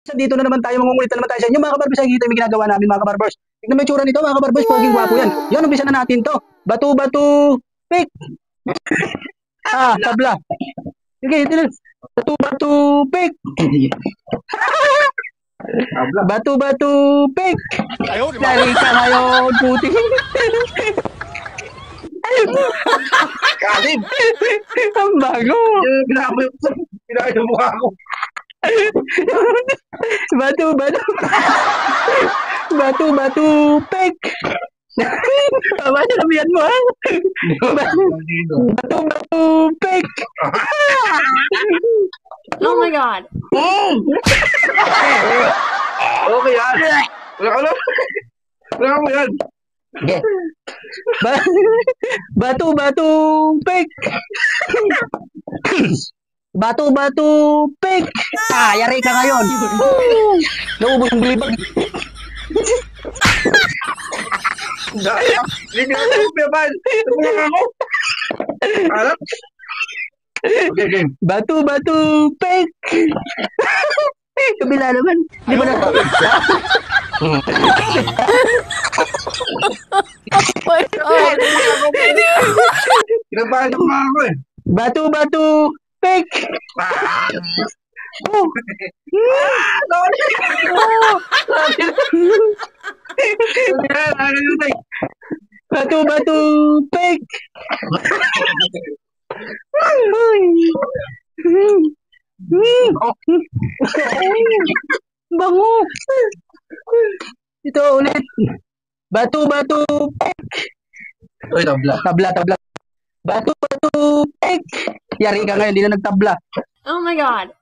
Dito na naman tayo, mangungulit na naman tayo sa inyo mga kabarbers. Nakikita yung ginagawa namin mga kabarbers. Tignan mo yung tsura nito mga kabarbers, poging gwapo yan. Yan, umpisa na natin to. Batu-batu, pick. Tabla. Sige, batu-batu, pick. Batu-batu, pick. Lari ka ngayon, puti. Kalim! Ang bago. Pinakita mo mukha ko. Batu-batu. Batu-batu, pick. Tama na nabiyan mo, ha? Batu-batu, pick. Oh my God. Okay yan. Wala mo yan. Okay. Batu-batu, pick. Batu-batu, pick. Yari ka ngayon. Naubos ang bilibag. Hindi ko piyapan. Tumulong ako. Alam? Okay, game. Batu-batu, pick. Kabila naman. Di ba na? My God. Kinabahan ako ako eh. Batu-batu, pick. Batu-batu, pick. Bango. Ito ulit. Batu-batu, pick. Uy, tabla. Tabla. Batu-batu, pick. Yari ka ngayon, hindi na nagtabla. Oh my God.